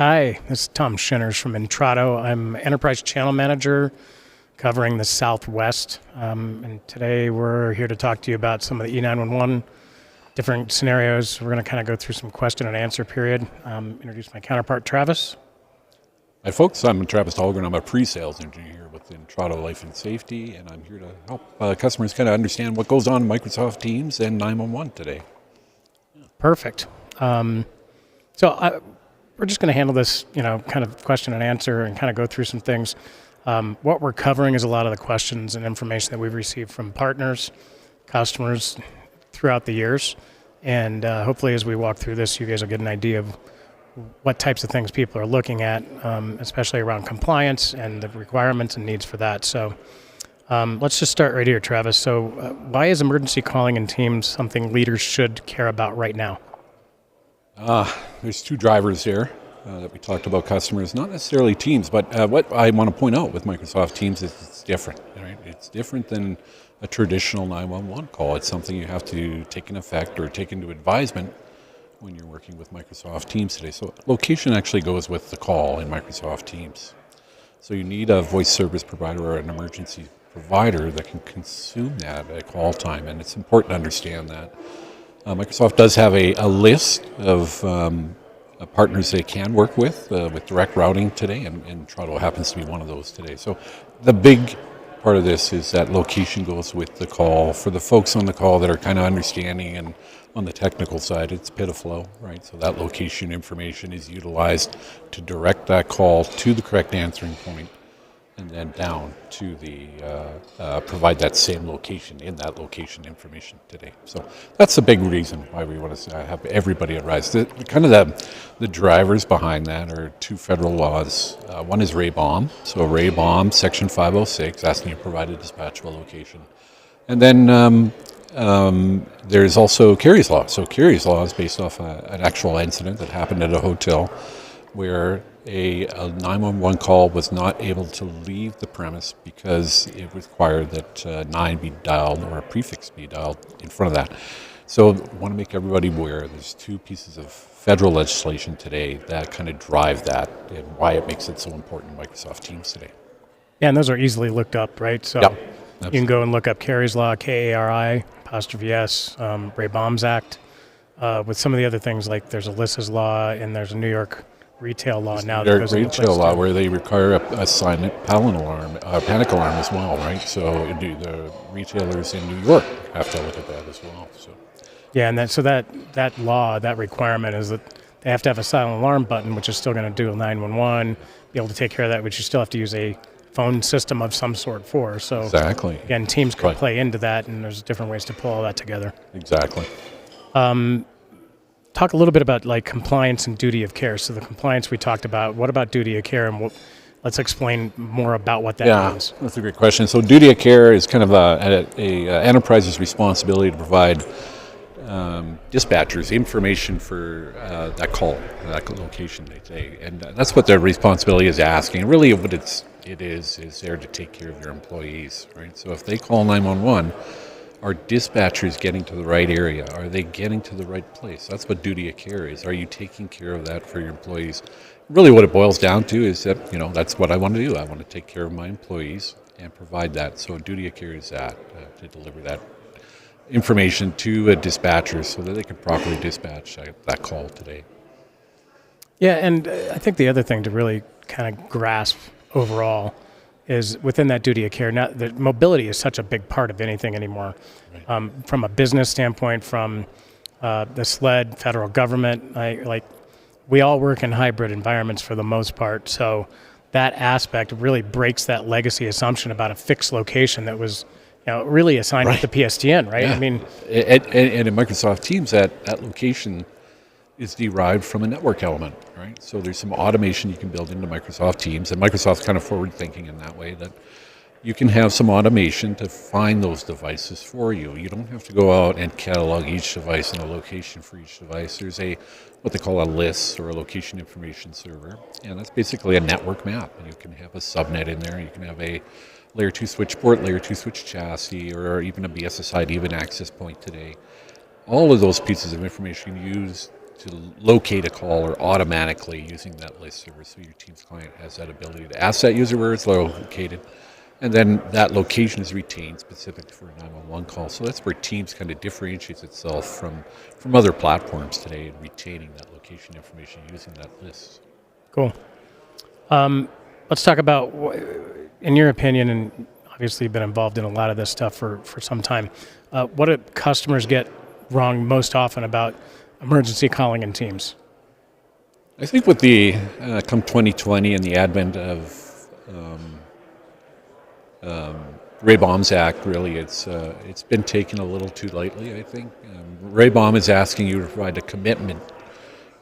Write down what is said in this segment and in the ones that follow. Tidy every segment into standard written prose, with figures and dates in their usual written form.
Hi, this is Tom Shinners from Intrado. I'm Enterprise Channel Manager covering the Southwest. And today we're here to talk to you about some of the E911 different scenarios. We're going to kind of go through some question and answer period. Introduce my counterpart, Travis. Hi folks, I'm Travis Dahlgren. I'm a pre-sales engineer with Intrado Life and Safety, and I'm here to help customers kind of understand what goes on in Microsoft Teams and 911 today. Perfect. We're just going to handle this, kind of question and answer and kind of go through some things. What we're covering is a lot of the questions and information that we've received from partners, customers throughout the years. And hopefully as we walk through this, you guys will get an idea of what types of things people are looking at, especially around compliance and the requirements and needs for that. So let's just start right here, Travis. So why is emergency calling in Teams something leaders should care about right now? There's two drivers here that we talked about customers, not necessarily Teams, but what I want to point out with Microsoft Teams is it's different, right? It's different than a traditional 911 call. It's something you have to take in effect or take into advisement when you're working with Microsoft Teams today. So location actually goes with the call in Microsoft Teams. So you need a voice service provider or an emergency provider that can consume that at call time, and it's important to understand that. Microsoft does have a list of partners they can work with direct routing today, and Intrado happens to be one of those today. So the big part of this is that location goes with the call. For the folks on the call that are kind of understanding, and on the technical side, it's PID-flow, right? So that location information is utilized to direct that call to the correct answering point, and then down to the provide that same location in that location information today. So that's the big reason why we want to have everybody at RISE. The drivers behind that are two federal laws. One is RABOM. So RABOM, Section 506, asking you to provide a dispatchable location. And then there's also Carey's Law. So Carey's Law is based off an actual incident that happened at a hotel where a 911 call was not able to leave the premise because it required that 9 be dialed or a prefix be dialed in front of that. So I want to make everybody aware there's two pieces of federal legislation today that kind of drive that and why it makes it so important in Microsoft Teams today. Yeah, and those are easily looked up, right? So yep, you can go and look up Carey's Law, K-A-R-I''S, RABOMS Act. With some of the other things, like there's Alyssa's Law and there's a New York retail law now. New York retail law where they require a silent panic alarm as well, right? So the retailers in New York have to look at that as well. So yeah, and that law, that requirement is that they have to have a silent alarm button, which is still going to do a 911, be able to take care of that, which you still have to use a phone system of some sort for. So exactly. Again, Teams could play into that, and there's different ways to pull all that together. Exactly. Talk a little bit about like compliance and duty of care. So the compliance we talked about. What about duty of care, and let's explain more about what that means. That's a great question. So duty of care is kind of a enterprise's responsibility to provide dispatchers information for that call, that location they say, and that's what their responsibility is asking. Really, what it is there to take care of your employees, right? So if they call 911. Are dispatchers getting to the right area? Are they getting to the right place? That's what duty of care is. Are you taking care of that for your employees? Really what it boils down to is that, that's what I want to do. I want to take care of my employees and provide that. So duty of care is that, to deliver that information to a dispatcher so that they can properly dispatch that call today. Yeah, and I think the other thing to really kind of grasp overall is within that duty of care. Now, the mobility is such a big part of anything anymore. Right. From a business standpoint, from the SLED, federal government, we all work in hybrid environments for the most part. So that aspect really breaks that legacy assumption about a fixed location that was really assigned with the PSTN, right? Yeah. I mean, and in Microsoft Teams, that location is derived from a network element, right? So there's some automation you can build into Microsoft Teams, and Microsoft's kind of forward-thinking in that way that you can have some automation to find those devices for you. You don't have to go out and catalog each device and a location for each device. There's what they call a LIS, or a location information server, and that's basically a network map. And you can have a subnet in there. You can have a layer 2 switch port, layer 2 switch chassis, or even a BSSI even access point today. All of those pieces of information used locate a caller automatically using that list server, so your Teams client has that ability to ask that user where it's located, and then that location is retained specific for a 911 call. So that's where Teams kind of differentiates itself from other platforms today in retaining that location information using that list. Cool. Let's talk about, in your opinion, and obviously you've been involved in a lot of this stuff for some time, what do customers get wrong most often about emergency calling in Teams? I think with the come 2020 and the advent of Ray Baum's Act, really, it's been taken a little too lightly, I think. Ray Baum is asking you to provide a commitment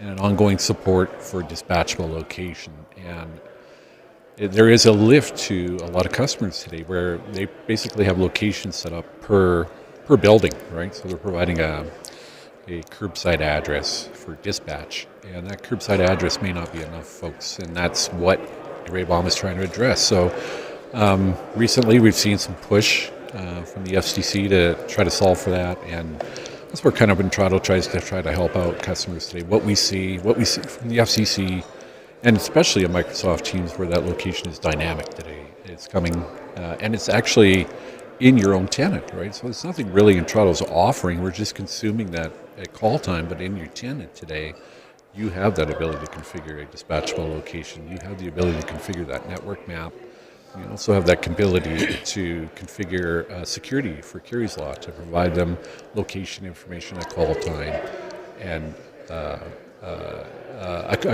and an ongoing support for dispatchable location. And there is a lift to a lot of customers today where they basically have locations set up per building, right? So they're providing a curbside address for dispatch, and that curbside address may not be enough, folks, and that's what Ray Baum is trying to address. So recently we've seen some push from the FCC to try to solve for that, and that's where kind of Entrado tries to help out customers today. What we see from the FCC, and especially in Microsoft Teams, where that location is dynamic today. It's coming, and it's actually in your own tenant, right? So it's nothing really Entrado's offering. We're just consuming that at call time, but in your tenant today, you have that ability to configure a dispatchable location. You have the ability to configure that network map. You also have that ability to configure security for Carey's Law to provide them location information at call time and a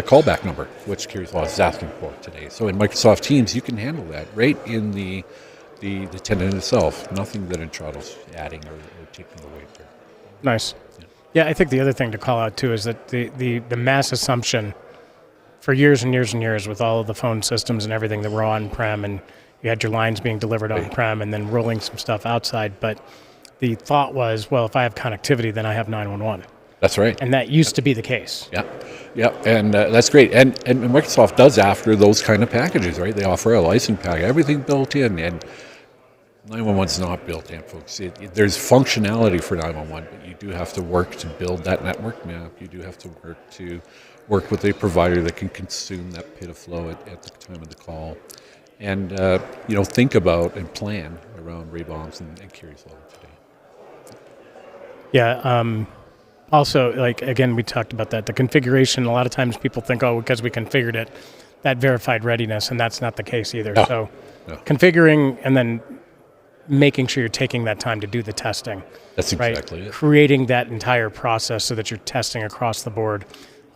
callback number, which Carey's Law is asking for today. So in Microsoft Teams, you can handle that right in the tenant itself. Nothing that Entrado's adding or taking away there. Nice. Yeah, I think the other thing to call out too is that the mass assumption for years and years and years with all of the phone systems and everything that were on-prem, and you had your lines being delivered on-prem and then rolling some stuff outside. But the thought was, well, if I have connectivity, then I have 911. That's right. And that used to be the case. Yeah, and that's great. And Microsoft does offer those kind of packages, right? They offer a license pack, everything built in, and 911 is not built in, folks. There's functionality for 911, but you do have to work to build that network map. You do have to work with a provider that can consume that PID flow at the time of the call, and think about and plan around Ray Baum's and Carey's Law today. Yeah. Also, like, again, we talked about that. The configuration, a lot of times people think, oh, because we configured it, that verified readiness, and that's not the case either. No. So configuring and then making sure you're taking that time to do the testing. That's exactly it. Creating that entire process so that you're testing across the board.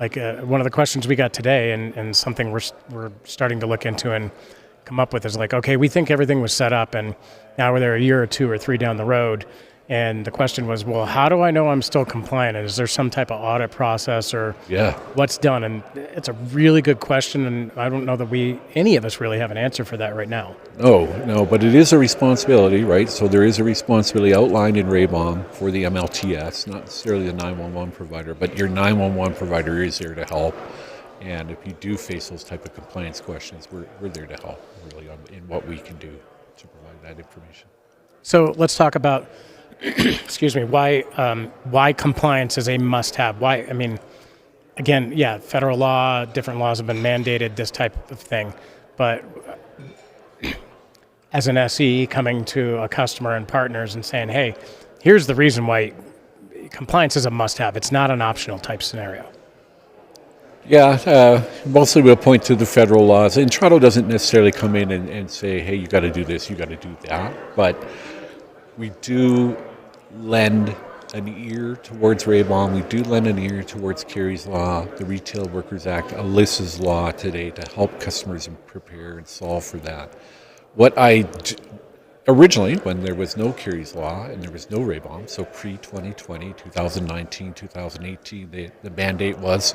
Like one of the questions we got today, and something we're starting to look into and come up with is like, okay, we think everything was set up, and now we're there a year or two or three down the road. And the question was, well, how do I know I'm still compliant? And is there some type of audit process or what's done? And it's a really good question, and I don't know that any of us really have an answer for that right now. No, but it is a responsibility, right? So there is a responsibility outlined in Ray Baum for the MLTS, not necessarily the 911 provider, but your 911 provider is there to help. And if you do face those type of compliance questions, we're there to help, really, in what we can do to provide that information. So let's talk about excuse me, why compliance is a must-have. Why? I mean, again, yeah, federal law, different laws have been mandated, this type of thing. But as an SE coming to a customer and partners and saying, hey, here's the reason why compliance is a must-have. It's not an optional type scenario. Yeah, mostly we'll point to the federal laws. Entrado doesn't necessarily come in and say, hey, you got to do this, you got to do that. But we do lend an ear towards Ray Baum. We do lend an ear towards Carey's Law, the Retail Workers Act, Alyssa's Law today to help customers prepare and solve for that. Originally, when there was no Carey's Law and there was no Ray Baum, so pre-2020, 2019, 2018, the mandate was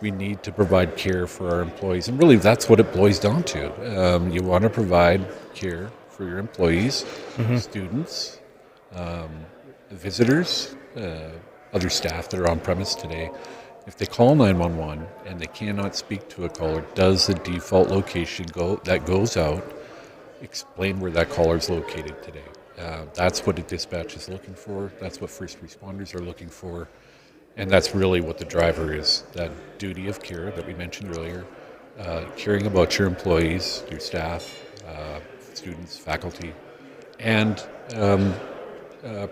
we need to provide care for our employees. And really, that's what it boils down to. You want to provide care for your employees, students, visitors, other staff that are on premise today. If they call 911 and they cannot speak to a caller, does the default location goes out? Explain where that caller is located today. That's what a dispatch is looking for. That's what first responders are looking for. And that's really what the driver is, that duty of care that we mentioned earlier, caring about your employees, your staff, students, faculty. And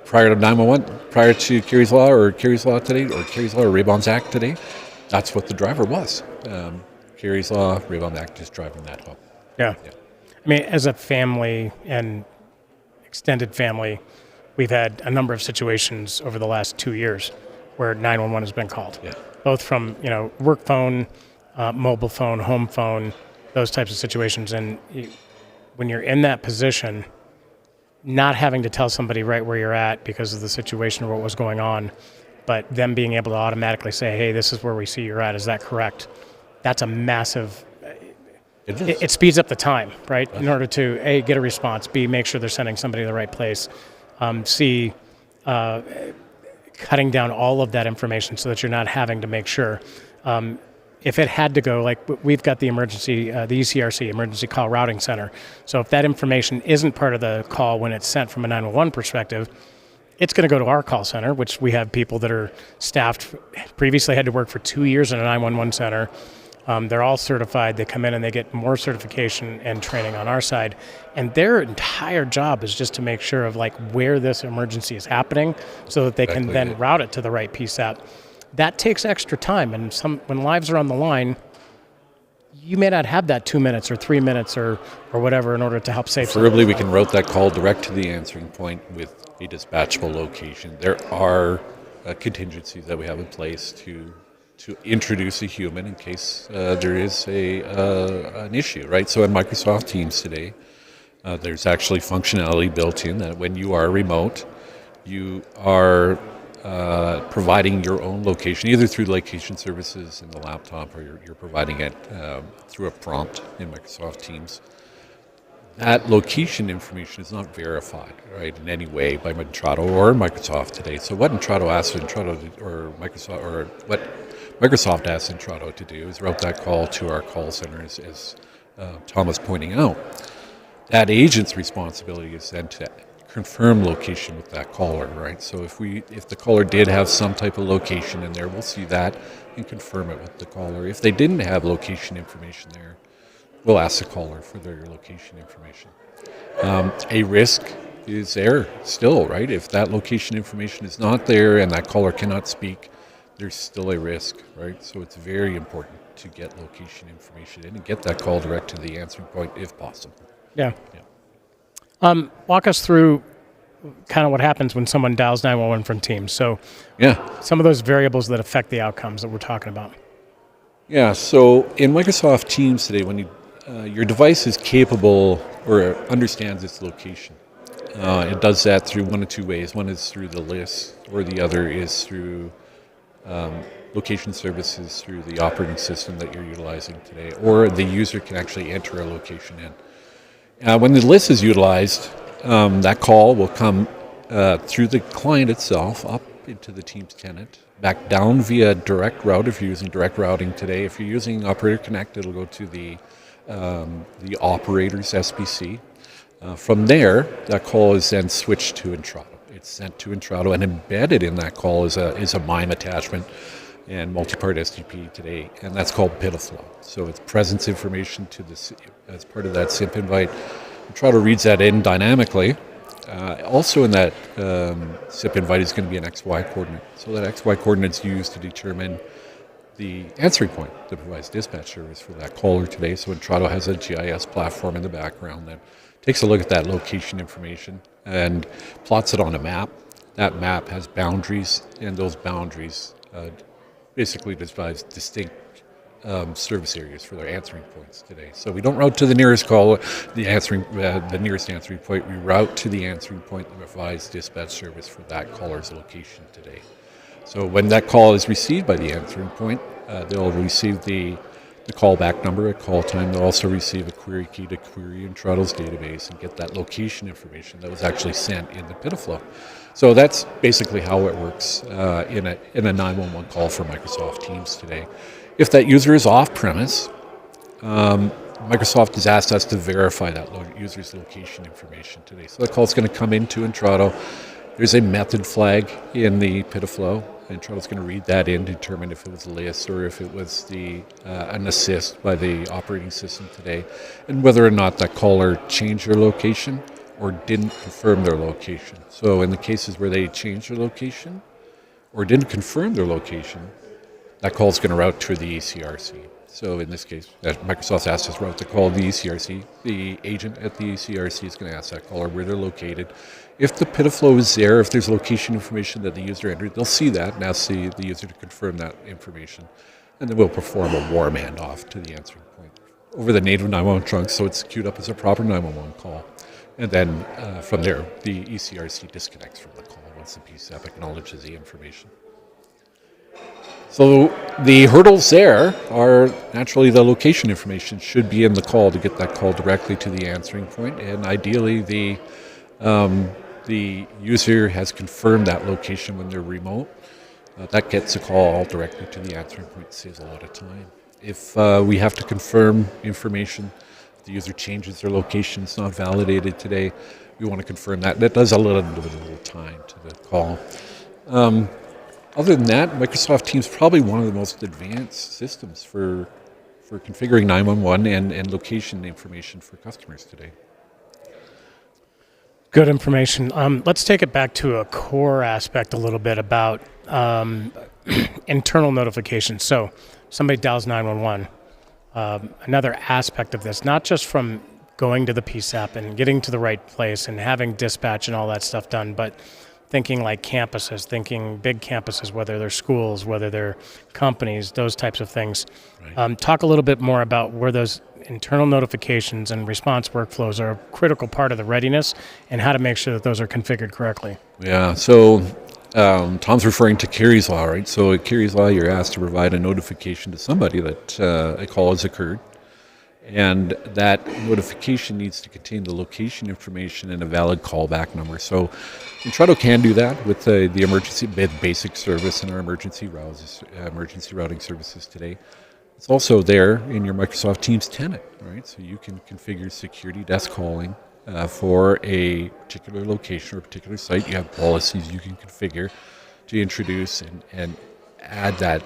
prior to 911, prior to Kerry's Law or Kerry's Law today, or Kerry's Law or Raybon's Act today, that's what the driver was. Kerry's Law, Raybon's Act is driving that home. Yeah. I mean, as a family and extended family, we've had a number of situations over the last 2 years where 911 has been called, both from work phone, mobile phone, home phone, those types of situations. And when you're in that position, not having to tell somebody right where you're at because of the situation or what was going on, but them being able to automatically say, hey, this is where we see you're at, is that correct? That's a massive... It speeds up the time, right? In order to, A, get a response, B, make sure they're sending somebody to the right place, C, cutting down all of that information so that you're not having to make sure. If it had to go, like we've got the emergency, the ECRC, Emergency Call Routing Center. So if that information isn't part of the call when it's sent from a 911 perspective, it's going to go to our call center, which we have people that are staffed, previously had to work for 2 years in a 911 center. They're all certified. They come in and they get more certification and training on our side. And their entire job is just to make sure of like where this emergency is happening so that they can then route it to the right PSAP. That takes extra time. And when lives are on the line, you may not have that 2 minutes or 3 minutes or whatever in order to help save somebody. Preferably we can route that call direct to the answering point with a dispatchable location. There are contingencies that we have in place to introduce a human in case there is an issue, right? So in Microsoft Teams today, there's actually functionality built in that when you are remote, you are providing your own location, either through location services in the laptop or you're providing it through a prompt in Microsoft Teams. That location information is not verified, right, in any way by Intrado or Microsoft today. So what Intrado asks or Microsoft, or what Microsoft asks Intrado to do is route that call to our call center, as Tom was pointing out. That agent's responsibility is then to confirm location with that caller, right? So if the caller did have some type of location in there, we'll see that and confirm it with the caller. If they didn't have location information there, we'll ask the caller for their location information. A risk is there still, right? If that location information is not there and that caller cannot speak, there's still a risk, right? So it's very important to get location information in and get that call direct to the answering point if possible. Yeah. Walk us through kind of what happens when someone dials 911 from Teams. So some of those variables that affect the outcomes that we're talking about. Yeah, so in Microsoft Teams today, when your device is capable or understands its location, it does that through one of two ways. One is through the list, or the other is through location services through the operating system that you're utilizing today, or the user can actually enter a location in. When the list is utilized, that call will come through the client itself up into the Teams tenant, back down via direct route if you're using direct routing today. If you're using Operator Connect, it'll go to the operator's SBC. From there, that call is then switched to Intrado. It's sent to Intrado, and embedded in that call is a MIME attachment and multi-part SDP today, and that's called PIDFlow. So it's presence information as part of that SIP invite. Intrado reads that in dynamically. Also in that SIP invite is going to be an XY coordinate. So that XY coordinate is used to determine the answering point that provides dispatch service for that caller today. So Intrado has a GIS platform in the background that takes a look at that location information and plots it on a map. That map has boundaries, and those boundaries basically defines distinct service areas for their answering points today. So we don't route to the nearest call, the nearest answering point. We route to the answering point that provides dispatch service for that caller's location today. So when that call is received by the answering point, they'll receive the callback number at call time. They'll also receive a query key to query Intrado's database and get that location information that was actually sent in the PIDFlow. So that's basically how it works in a 911 call for Microsoft Teams today. If that user is off-premise, Microsoft has asked us to verify that user's location information today. So that call is going to come into Intrado. There's a method flag in the PIDFlow and Toronto's going to read that in, determine if it was a list or if it was an assist by the operating system today, and whether or not that caller changed their location or didn't confirm their location. So in the cases where they changed their location or didn't confirm their location, that call is going to route to the ECRC. So in this case, Microsoft's asked us to route the call to the ECRC. The agent at the ECRC is going to ask that caller where they're located. If the PITA flow is there, if there's location information that the user entered, they'll see that and ask the user to confirm that information. And then we'll perform a warm handoff to the answering point over the native 911 trunk, so it's queued up as a proper 911 call. And then from there, the ECRC disconnects from the call once the PSAP acknowledges the information. So the hurdles there are naturally the location information should be in the call to get that call directly to the answering point, and ideally the user has confirmed that location when they're remote. That gets a call directly to the answering point, saves a lot of time. If we have to confirm information, the user changes their location, it's not validated today, we want to confirm that. That does a little time to the call. Other than that, Microsoft Teams is probably one of the most advanced systems for configuring 911 and location information for customers today. Good information. Let's take it back to a core aspect a little bit about internal notifications. So somebody dials 911. Another aspect of this, not just from going to the PSAP and getting to the right place and having dispatch and all that stuff done, but thinking like campuses, thinking big campuses, whether they're schools, whether they're companies, those types of things. Right. Talk a little bit more about where those internal notifications and response workflows are a critical part of the readiness and how to make sure that those are configured correctly. Yeah, so Tom's referring to Carey's Law, right? So at Carey's Law, you're asked to provide a notification to somebody that a call has occurred. And that notification needs to contain the location information and a valid callback number. So Intrado can do that with the emergency basic service and our emergency routing services today. It's also there in your Microsoft Teams tenant, right? So you can configure security desk calling for a particular location or a particular site. You have policies you can configure to introduce and add that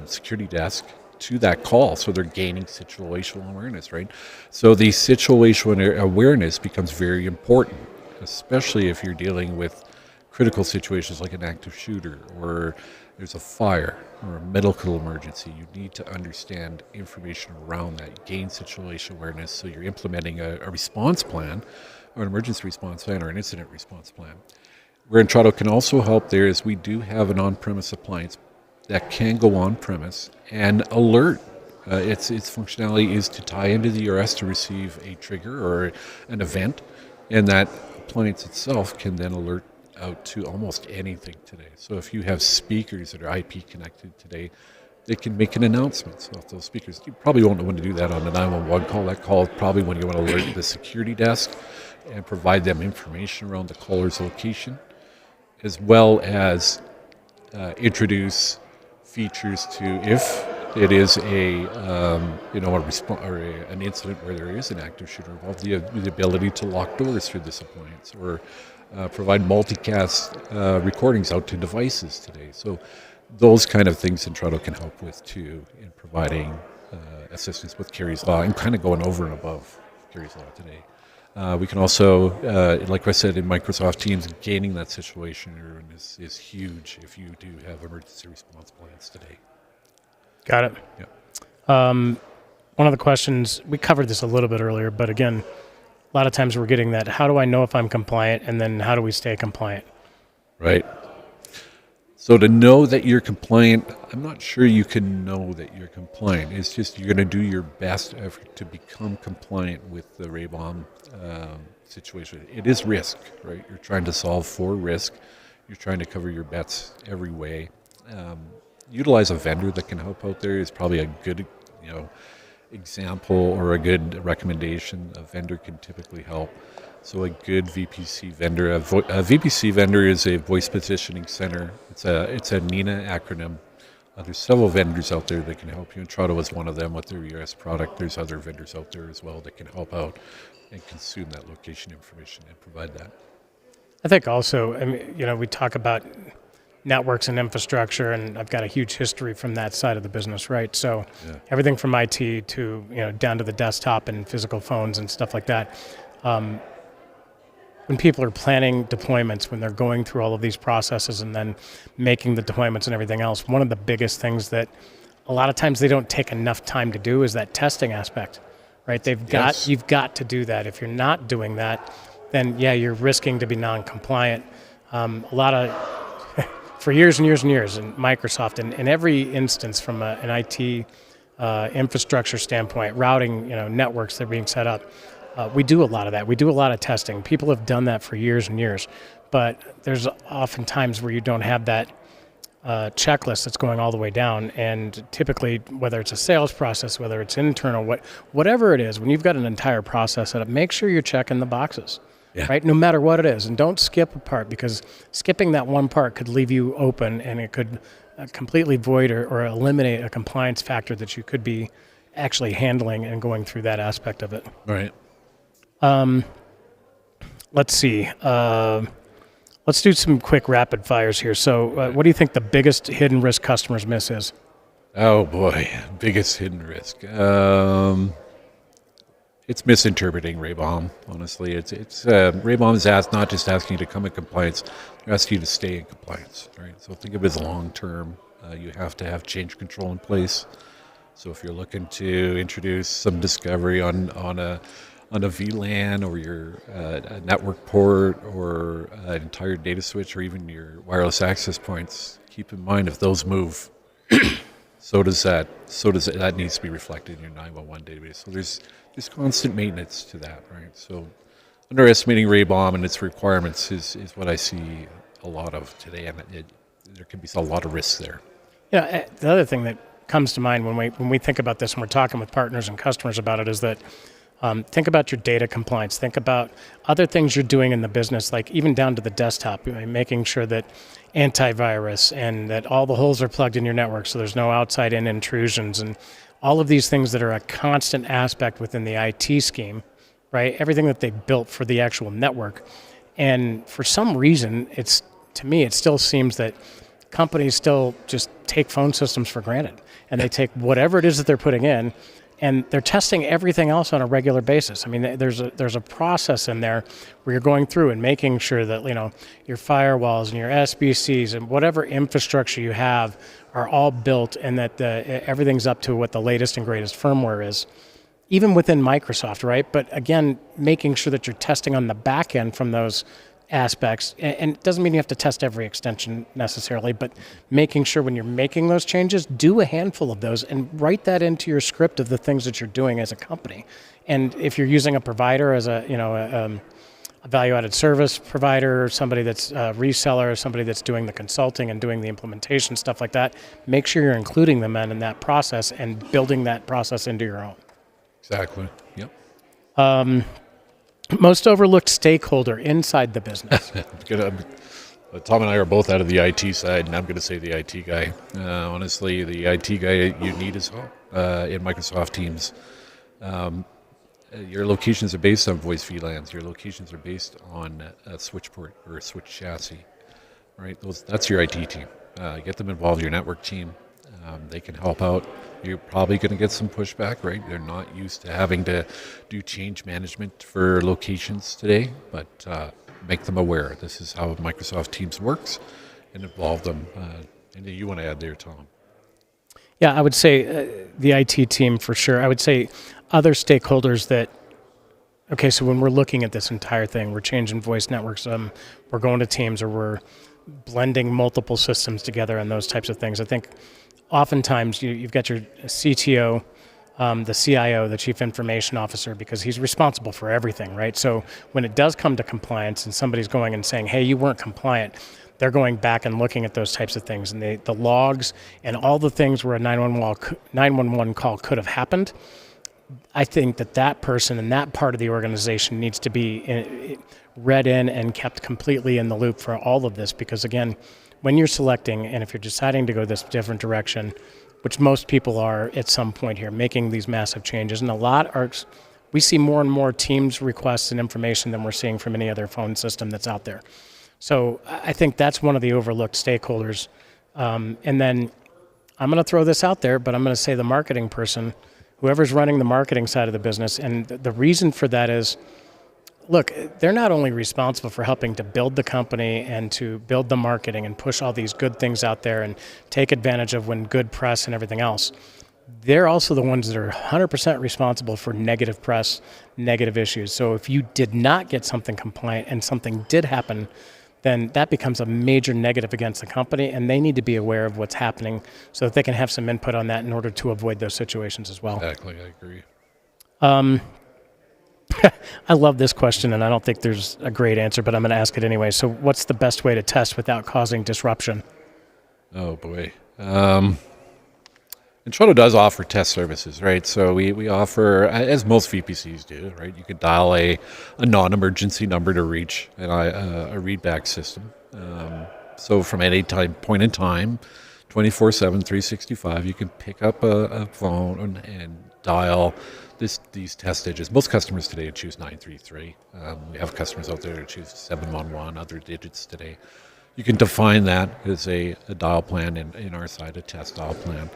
security desk to that call, so they're gaining situational awareness, right? So the situational awareness becomes very important, especially if you're dealing with critical situations like an active shooter or there's a fire or a medical emergency. You need to understand information around that, gain situational awareness, so you're implementing a response plan or an emergency response plan or an incident response plan. Where Intrado can also help there is we do have an on-premise appliance that can go on-premise and alert. Its functionality is to tie into the ERS to receive a trigger or an event, and that appliance itself can then alert out to almost anything today. So if you have speakers that are IP connected today, they can make an announcement. So if those speakers, you probably won't want to do that on a 911 call. That call is probably when you want to alert the security desk and provide them information around the caller's location, as well as introduce features to if it is an incident where there is an active shooter involved, the ability to lock doors through this appliance or provide multicast recordings out to devices today. So those kind of things Intrado can help with too in providing assistance with Carey's Law and kind of going over and above Carey's Law today. We can also, like I said, in Microsoft Teams, gaining that situation is huge if you do have emergency response plans today. Got it. Yeah. One of the questions, we covered this a little bit earlier, but again, a lot of times we're getting that, how do I know if I'm compliant, and then how do we stay compliant? Right. So to know that you're compliant, I'm not sure you can know that you're compliant. It's just you're going to do your best effort to become compliant with the RABOM situation. It is risk, right? You're trying to solve for risk. You're trying to cover your bets every way. Utilize a vendor that can help out there is probably a good, example or a good recommendation. A vendor can typically help. So a good VPC vendor, a VPC vendor is a voice positioning center. It's a NINA acronym. There's several vendors out there that can help you. Intrado is one of them with their ERS product. There's other vendors out there as well that can help out and consume that location information and provide that. I think also, I mean, we talk about networks and infrastructure, and I've got a huge history from that side of the business, right? So everything from IT to, down to the desktop and physical phones and stuff like that. When people are planning deployments, when they're going through all of these processes and then making the deployments and everything else, one of the biggest things that a lot of times they don't take enough time to do is that testing aspect, right? You've got to do that. If you're not doing that, then you're risking to be non-compliant. A lot of, for years and years and years, in Microsoft, in every instance from an IT infrastructure standpoint, routing, networks that are being set up, we do a lot of that. We do a lot of testing. People have done that for years and years, but there's often times where you don't have that checklist that's going all the way down. And typically, whether it's a sales process, whether it's internal, whatever it is, when you've got an entire process set up, make sure you're checking the boxes, right? No matter what it is. And don't skip a part, because skipping that one part could leave you open, and it could completely void or eliminate a compliance factor that you could be actually handling and going through that aspect of it. Right. Let's see. Let's do some quick rapid fires here. So what do you think the biggest hidden risk customers miss is? Oh boy, biggest hidden risk. It's misinterpreting RABOM. Honestly, it's RABOM is not just asking you to come in compliance; they're asking you to stay in compliance. Right. So think of it as long term. You have to have change control in place. So if you're looking to introduce some discovery on a VLAN or your a network port or an entire data switch or even your wireless access points, keep in mind if those move, so does that. That needs to be reflected in your 911 database. So there's constant maintenance to that, right? So underestimating RABOM and its requirements is what I see a lot of today, and there can be a lot of risks there. Yeah, the other thing that comes to mind when we think about this and we're talking with partners and customers about it is that think about your data compliance. Think about other things you're doing in the business, like even down to the desktop, making sure that antivirus and that all the holes are plugged in your network so there's no outside-in intrusions, and all of these things that are a constant aspect within the IT scheme, right? Everything that they built for the actual network. And for some reason, to me, it still seems that companies still just take phone systems for granted, and they take whatever it is that they're putting in, and they're testing everything else on a regular basis. I mean, there's a process in there where you're going through and making sure that your firewalls and your SBCs and whatever infrastructure you have are all built, and that everything's up to what the latest and greatest firmware is, even within Microsoft, right? But again, making sure that you're testing on the back end from those aspects, and it doesn't mean you have to test every extension necessarily, but making sure when you're making those changes, do a handful of those and write that into your script of the things that you're doing as a company. And if you're using a provider as a value-added service provider, or somebody that's a reseller, or somebody that's doing the consulting and doing the implementation, stuff like that, make sure you're including them in that process and building that process into your own. Exactly. Yep. Most overlooked stakeholder inside the business. Tom and I are both out of the IT side, and I'm going to say the IT guy. Honestly, the IT guy you need as well in Microsoft Teams. Your locations are based on voice VLANs. Your locations are based on a switch port or a switch chassis, right? That's your IT team. Get them involved, your network team. They can help out. You're probably going to get some pushback, right? They're not used to having to do change management for locations today, but make them aware. This is how Microsoft Teams works, and involve them. Anything you want to add there, Tom? Yeah, I would say the IT team for sure. I would say other stakeholders that, okay, so when we're looking at this entire thing, we're changing voice networks, we're going to Teams, or we're blending multiple systems together and those types of things. I think oftentimes you've got your CTO, the CIO, the Chief Information Officer, because he's responsible for everything, right? So when it does come to compliance and somebody's going and saying, hey, you weren't compliant, they're going back and looking at those types of things, and the logs and all the things where a 911 call could have happened. I think that person and that part of the organization needs to be read in and kept completely in the loop for all of this, because again, when you're selecting, and if you're deciding to go this different direction, which most people are at some point here, making these massive changes, and a lot are We see more and more Teams requests and information than we're seeing from any other phone system that's out there. So I think that's one of the overlooked stakeholders. And then I'm going to throw this out there, but I'm going to say the marketing person, whoever's running the marketing side of the business, and the reason for that is, look, they're not only responsible for helping to build the company and to build the marketing and push all these good things out there and take advantage of when good press and everything else. They're also the ones that are 100% responsible for negative press, negative issues. So if you did not get something compliant and something did happen, then that becomes a major negative against the company, and they need to be aware of what's happening so that they can have some input on that in order to avoid those situations as well. Exactly, I agree. I love this question, and I don't think there's a great answer, but I'm going to ask it anyway. So what's the best way to test without causing disruption? Oh, boy. Intrado does offer test services, right? So we offer, as most VPCs do, right? You could dial a non-emergency number to reach a readback system. So from any point in time, 24/7, 365, you can pick up a phone and dial these test digits. Most customers today choose 933. We have customers out there who choose 711, other digits today. You can define that as a dial plan in our side, a test dial plan.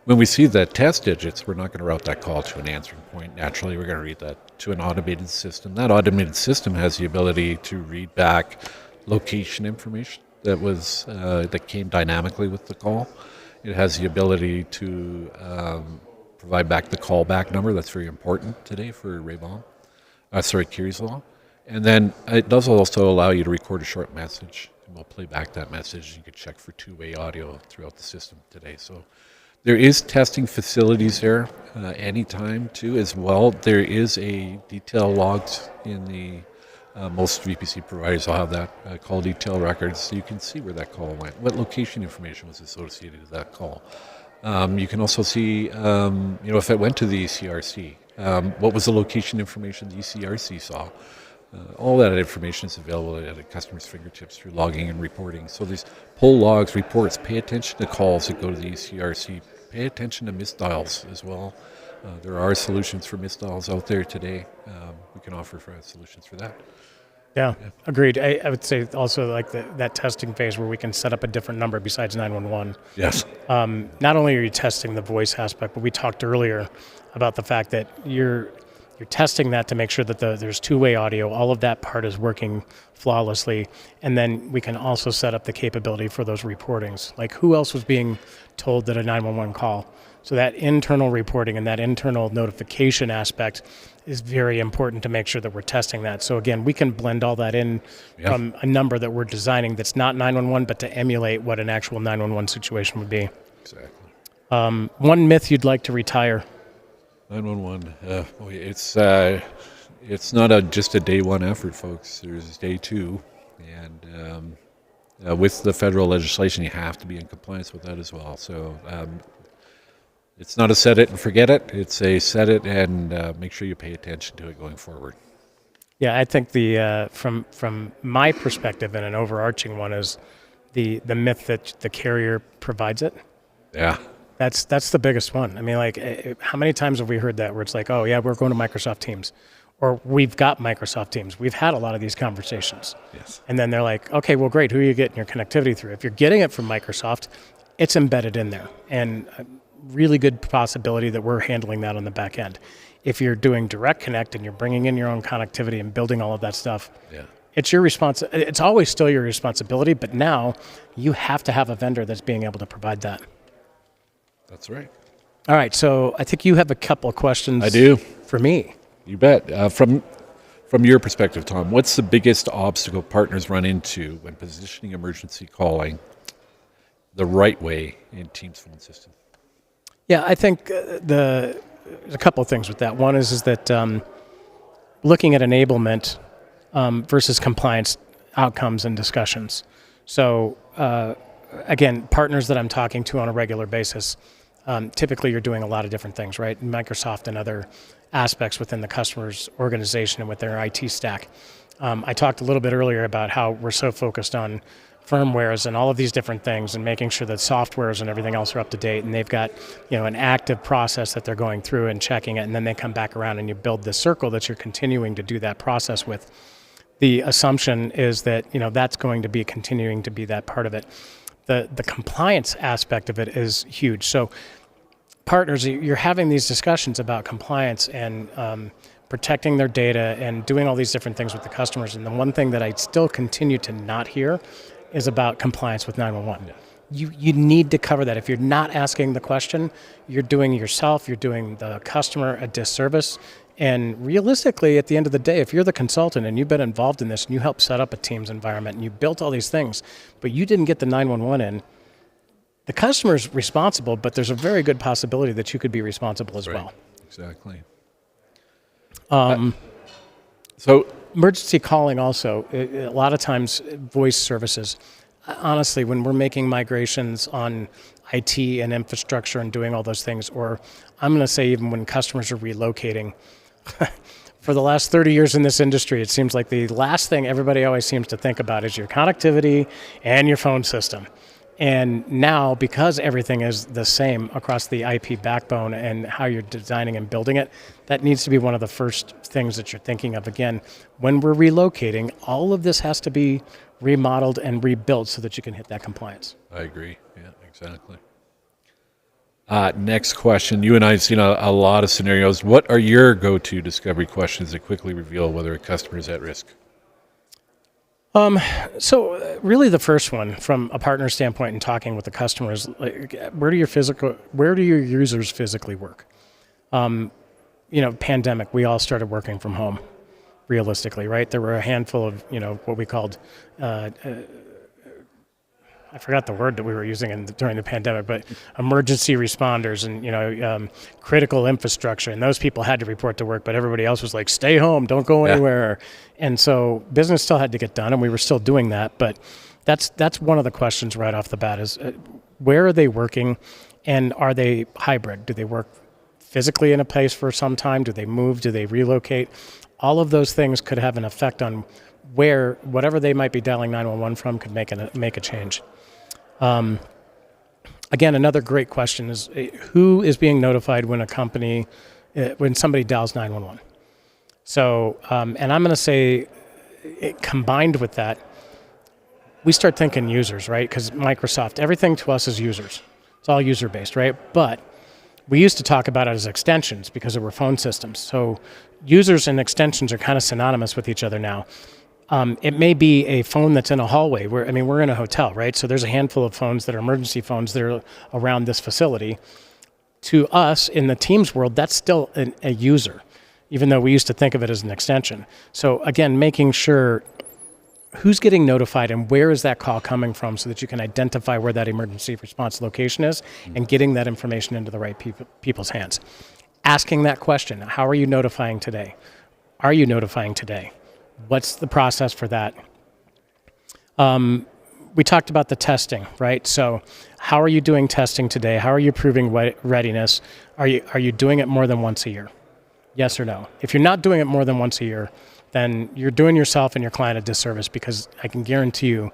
When we see the test digits, we're not going to route that call to an answering point. Naturally, we're going to read that to an automated system. That automated system has the ability to read back location information that came dynamically with the call. It has the ability to provide back the callback number. That's very important today for Kerry's Law. And then it does also allow you to record a short message, and we'll play back that message. You can check for two-way audio throughout the system today. So there is testing facilities there anytime too as well. There is a detail logs in the most VPC providers will have that call detail records, so you can see where that call went, what location information was associated with that call. You can also see, if it went to the ECRC, what was the location information the ECRC saw. All that information is available at a customer's fingertips through logging and reporting. So these pull logs, reports, pay attention to calls that go to the ECRC, pay attention to misdials as well. There are solutions for misdials out there today. We can offer solutions for that. Yeah, agreed. I would say also like that testing phase where we can set up a different number besides 911. Yes. Not only are you testing the voice aspect, but we talked earlier about the fact that you're testing that to make sure that there's two-way audio. All of that part is working flawlessly. And then we can also set up the capability for those reportings. Like who else was being told that a 911 call? So that internal reporting and that internal notification aspect is very important to make sure that we're testing that. So again, we can blend all that in from a number that we're designing that's not 911, but to emulate what an actual 911 situation would be. Exactly. One myth you'd like to retire? 911. It's not just a day one effort, folks. There's day two, and with the federal legislation, you have to be in compliance with that as well. So it's not a set it and forget it. It's a set it and make sure you pay attention to it going forward. Yeah, I think from my perspective, and an overarching one is the myth that the carrier provides it. Yeah. That's the biggest one. I mean, like, how many times have we heard that where it's like, oh, yeah, we're going to Microsoft Teams, or we've got Microsoft Teams. We've had a lot of these conversations. Yes. And then they're like, okay, well, great. Who are you getting your connectivity through? If you're getting it from Microsoft, it's embedded in there. And a really good possibility that we're handling that on the back end. If you're doing direct connect and you're bringing in your own connectivity and building all of that stuff, it's your it's always still your responsibility, but now you have to have a vendor that's being able to provide that. That's right. All right, so I think you have a couple of questions. I do. For me. You bet. From your perspective, Tom, what's the biggest obstacle partners run into when positioning emergency calling the right way in Teams phone system? Yeah, I think there's a couple of things with that. One is that looking at enablement versus compliance outcomes and discussions. So again, partners that I'm talking to on a regular basis, typically you're doing a lot of different things, right? Microsoft and other aspects within the customer's organization and with their IT stack. I talked a little bit earlier about how we're so focused on firmwares and all of these different things, and making sure that softwares and everything else are up to date, and they've got an active process that they're going through and checking it, and then they come back around and you build this circle that you're continuing to do that process with. The assumption is that that's going to be continuing to be that part of it. The compliance aspect of it is huge. So partners, you're having these discussions about compliance and protecting their data and doing all these different things with the customers. And the one thing that I still continue to not hear is about compliance with 911. Yeah. You need to cover that. If you're not asking the question, you're doing yourself, you're doing the customer a disservice. And realistically, at the end of the day, if you're the consultant and you've been involved in this and you helped set up a Teams environment and you built all these things, but you didn't get the 911 in, the customer's responsible, but there's a very good possibility that you could be responsible as well. Exactly. So emergency calling also, a lot of times voice services. Honestly, when we're making migrations on IT and infrastructure and doing all those things, or I'm going to say even when customers are relocating, for the last 30 years in this industry, it seems like the last thing everybody always seems to think about is your connectivity and your phone system. And now, because everything is the same across the IP backbone and how you're designing and building it, that needs to be one of the first things that you're thinking of. Again, when we're relocating, all of this has to be remodeled and rebuilt so that you can hit that compliance. I agree. Yeah, exactly. Next question. You and I have seen a lot of scenarios. What are your go-to discovery questions that quickly reveal whether a customer is at risk? So really the first one from a partner standpoint and talking with the customers, like, where do your users physically work? Pandemic, we all started working from home realistically, right? There were a handful of, what we called, I forgot the word that we were using during the pandemic, but emergency responders and, critical infrastructure. And those people had to report to work, but everybody else was like, stay home, don't go anywhere. And so business still had to get done, and we were still doing that. But that's one of the questions right off the bat is where are they working, and are they hybrid? Do they work physically in a place for some time? Do they move? Do they relocate? All of those things could have an effect on where whatever they might be dialing 911 from could make a change. Again, another great question is who is being notified when when somebody dials 911? So, and I'm going to say, combined with that, we start thinking users, right? Because Microsoft, everything to us is users. It's all user-based, right? But we used to talk about it as extensions because there were phone systems. So users and extensions are kind of synonymous with each other now. It may be a phone that's in a hallway. We're in a hotel, right? So there's a handful of phones that are emergency phones that are around this facility. To us, in the Teams world, that's still a user, even though we used to think of it as an extension. So again, making sure who's getting notified and where is that call coming from so that you can identify where that emergency response location is and getting that information into the right people's hands. Asking that question, how are you notifying today? Are you notifying today? What's the process for that? We talked about the testing, right? So how are you doing testing today? How are you proving readiness? Are you doing it more than once a year? Yes or no? If you're not doing it more than once a year, then you're doing yourself and your client a disservice, because I can guarantee you,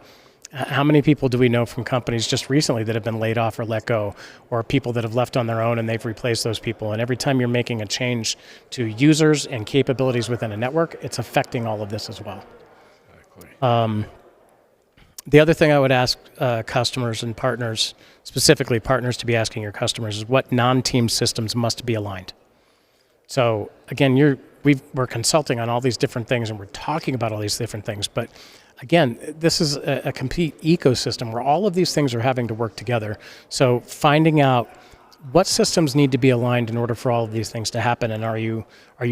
how many people do we know from companies just recently that have been laid off or let go, or people that have left on their own and they've replaced those people? And every time you're making a change to users and capabilities within a network, it's affecting all of this as well. Exactly. The other thing I would ask customers and partners, specifically partners to be asking your customers, is what non-team systems must be aligned. So again, we're consulting on all these different things and we're talking about all these different things, but again, this is a complete ecosystem where all of these things are having to work together. So finding out what systems need to be aligned in order for all of these things to happen, and are you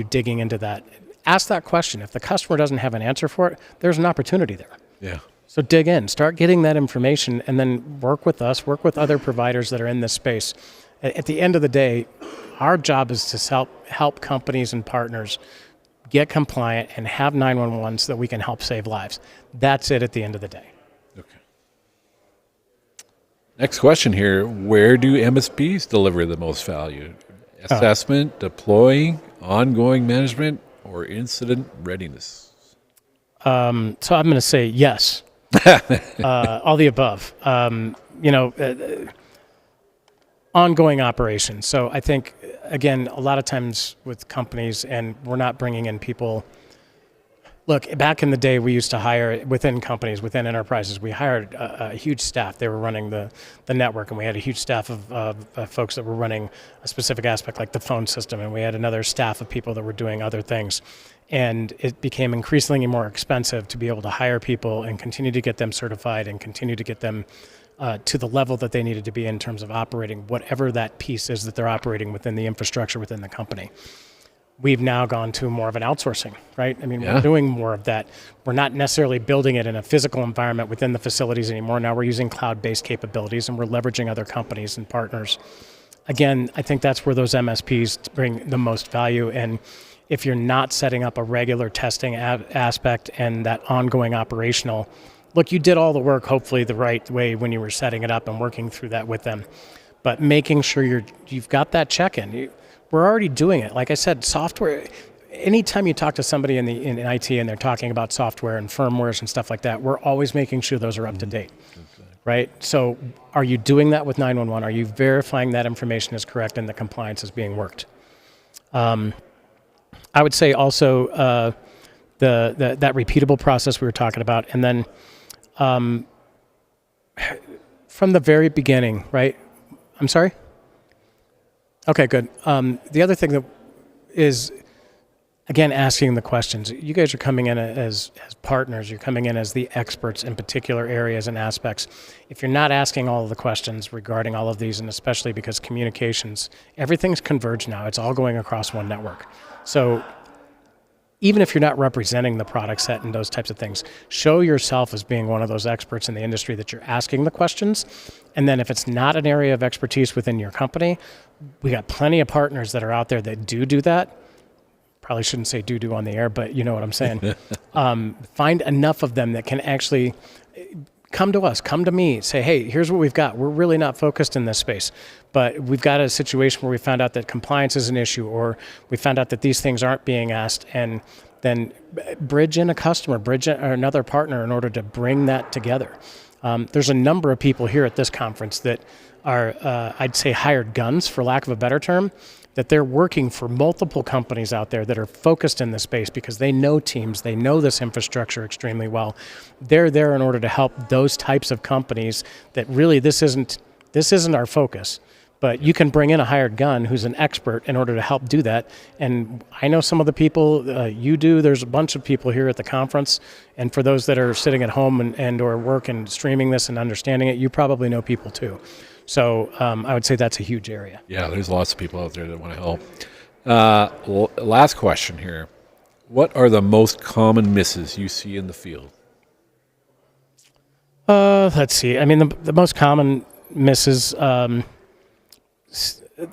digging into that? Ask that question. If the customer doesn't have an answer for it, there's an opportunity there. Yeah. So dig in, start getting that information, and then work with us, work with other providers that are in this space. At the end of the day, our job is to help companies and partners get compliant and have 911 so that we can help save lives. That's it at the end of the day. Okay. Next question here. Where do MSPs deliver the most value? Assessment, deploying, ongoing management, or incident readiness? So I'm going to say yes. All the above. Ongoing operations. So I think, again, a lot of times with companies, and we're not bringing in people. Look, back in the day, we used to hire within companies, within enterprises. We hired a huge staff. They were running the network, and we had a huge staff of folks that were running a specific aspect, like the phone system, and we had another staff of people that were doing other things. And it became increasingly more expensive to be able to hire people and continue to get them certified and continue to get them to the level that they needed to be in terms of operating whatever that piece is that they're operating within the infrastructure within the company. We've now gone to more of an outsourcing, right? I mean, we're doing more of that. We're not necessarily building it in a physical environment within the facilities anymore. Now we're using cloud-based capabilities, and we're leveraging other companies and partners. Again, I think that's where those MSPs bring the most value. And if you're not setting up a regular testing aspect and that ongoing operational, look, you did all the work, hopefully the right way when you were setting it up and working through that with them. But making sure you've got that check-in. We're already doing it. Like I said, software, anytime you talk to somebody in IT and they're talking about software and firmwares and stuff like that, we're always making sure those are up to date, right? So are you doing that with 911? Are you verifying that information is correct and the compliance is being worked? I would say also that repeatable process we were talking about. And then from the very beginning, right? I'm sorry? Okay, good. The other thing that is, again, asking the questions. You guys are coming in as partners. You're coming in as the experts in particular areas and aspects. If you're not asking all of the questions regarding all of these, and especially because communications, everything's converged now. It's all going across one network. So even if you're not representing the product set and those types of things, show yourself as being one of those experts in the industry that you're asking the questions. And then if it's not an area of expertise within your company, we got plenty of partners that are out there that do that. Probably shouldn't say do on the air, but you know what I'm saying. Find enough of them that can actually come to us, come to me, say, hey, here's what we've got. We're really not focused in this space, but we've got a situation where we found out that compliance is an issue, or we found out that these things aren't being asked, and then bridge in a customer, bridge in another partner in order to bring that together. There's a number of people here at this conference that are, I'd say, hired guns, for lack of a better term, that they're working for multiple companies out there that are focused in this space because they know teams, they know this infrastructure extremely well. They're there in order to help those types of companies that really this isn't our focus. But you can bring in a hired gun who's an expert in order to help do that. And I know some of the people, you do, there's a bunch of people here at the conference. And for those that are sitting at home and or work and streaming this and understanding it, you probably know people too. So I would say that's a huge area. Yeah, there's lots of people out there that want to help. Last question here. What are the most common misses you see in the field? Let's see. I mean, the most common misses, the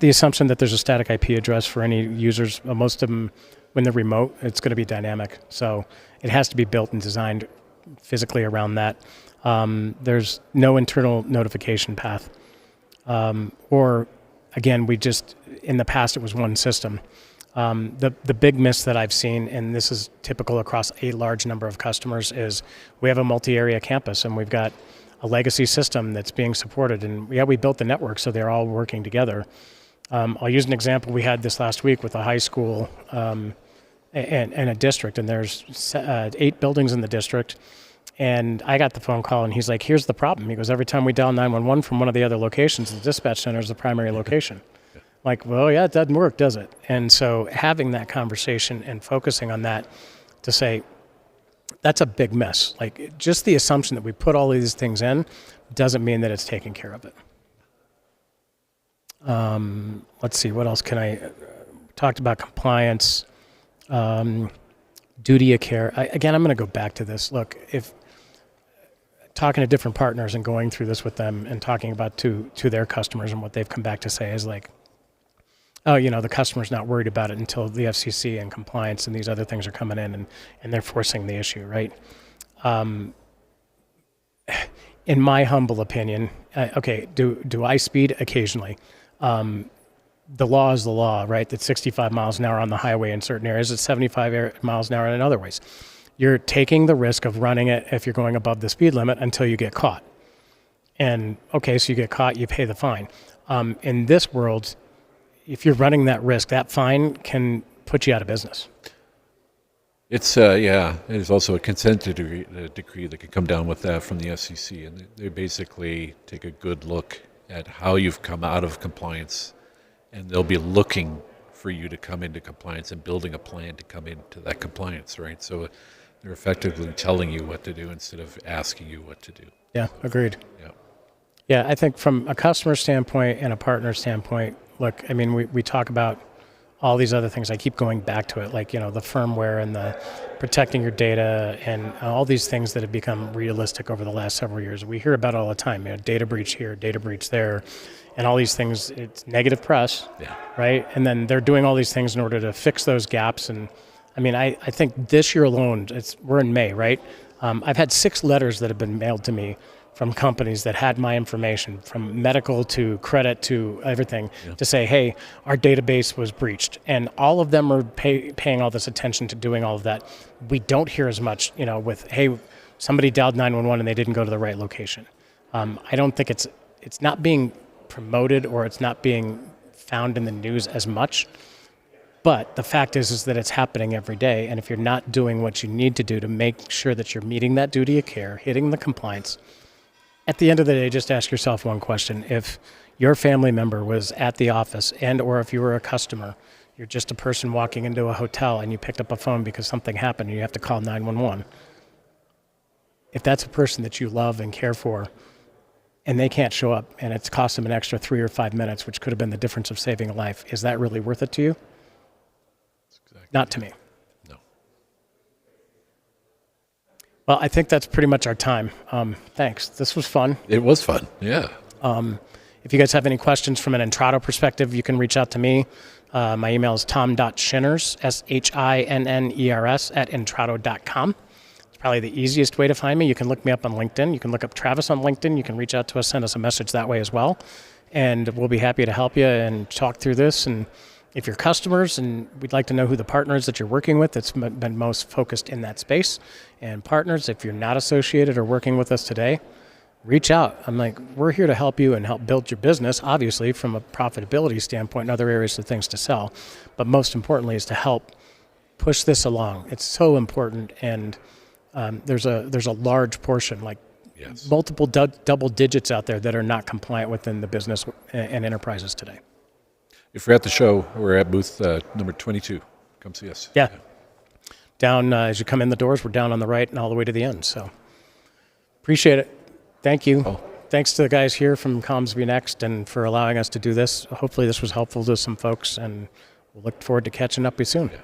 assumption that there's a static IP address for any users. Most of them, when they're remote, it's going to be dynamic. So it has to be built and designed physically around that. There's no internal notification path. Or again, in the past, it was one system. The big miss that I've seen, and this is typical across a large number of customers, is we have a multi-area campus and we've got a legacy system that's being supported. And we built the network so they're all working together. I'll use an example we had this last week with a high school and a district, and there's 8 buildings in the district. And I got the phone call, and he's like, here's the problem. He goes, every time we dial 911 from one of the other locations, the dispatch center is the primary location. Like, well, yeah, it doesn't work, does it? And so having that conversation and focusing on that to say, that's a big mess. Like, just the assumption that we put all of these things in doesn't mean that it's taking care of it. Let's see, what else can I talked about compliance, duty of care. Again, I'm going to go back to this. Look, if talking to different partners and going through this with them and talking about to their customers, and what they've come back to say is like, oh, the customer's not worried about it until the FCC and compliance and these other things are coming in and they're forcing the issue, right? In my humble opinion, okay, do I speed? Occasionally. The law is the law, right? That's 65 miles an hour on the highway in certain areas. It's 75 miles an hour in other ways. you're taking the risk of running it if you're going above the speed limit until you get caught. And okay, so you get caught, you pay the fine. In this world, if you're running that risk, that fine can put you out of business. It's there's also a consent decree that can come down with that from the FCC, and they basically take a good look at how you've come out of compliance, and they'll be looking for you to come into compliance and building a plan to come into that compliance, right? So they're effectively telling you what to do instead of asking you what to do. Yeah, agreed. Yeah. Yeah, I think from a customer standpoint and a partner standpoint, look, I mean, we talk about all these other things. I keep going back to it, like, the firmware and the protecting your data and all these things that have become realistic over the last several years. We hear about it all the time, data breach here, data breach there, and all these things. It's negative press, right? And then they're doing all these things in order to fix those gaps. And I mean, I think this year alone, we're in May, right? I've had 6 letters that have been mailed to me from companies that had my information, from medical to credit to everything, to say, hey, our database was breached. And all of them are paying all this attention to doing all of that. We don't hear as much, with, hey, somebody dialed 911 and they didn't go to the right location. I don't think it's not being promoted or it's not being found in the news as much. But the fact is that it's happening every day. And if you're not doing what you need to do to make sure that you're meeting that duty of care, hitting the compliance, at the end of the day, just ask yourself one question. If your family member was at the office or if you were a customer, you're just a person walking into a hotel and you picked up a phone because something happened and you have to call 911. If that's a person that you love and care for and they can't show up and it's cost them an extra 3 or 5 minutes, which could have been the difference of saving a life, is that really worth it to you? Not to me. No. Well, I think that's pretty much our time. Thanks. This was fun. It was fun. Yeah. If you guys have any questions from an Entrado perspective, you can reach out to me. My email is tom.shinners, SHINNERS, @entrado.com. It's probably the easiest way to find me. You can look me up on LinkedIn. You can look up Travis on LinkedIn. You can reach out to us, send us a message that way as well. And we'll be happy to help you and talk through this. And if you're customers, and we'd like to know who the partners that you're working with that's been most focused in that space. And partners, if you're not associated or working with us today, reach out. We're here to help you and help build your business, obviously from a profitability standpoint and other areas of things to sell. But most importantly is to help push this along. It's so important. And there's a large portion, multiple double digits out there that are not compliant within the business and enterprises today. If you're at the show, we're at booth number 22. Come see us. Yeah. Down as you come in the doors, we're down on the right and all the way to the end. So appreciate it. Thank you. Oh. Thanks to the guys here from vNext and for allowing us to do this. Hopefully this was helpful to some folks, and we'll look forward to catching up with you soon. Yeah.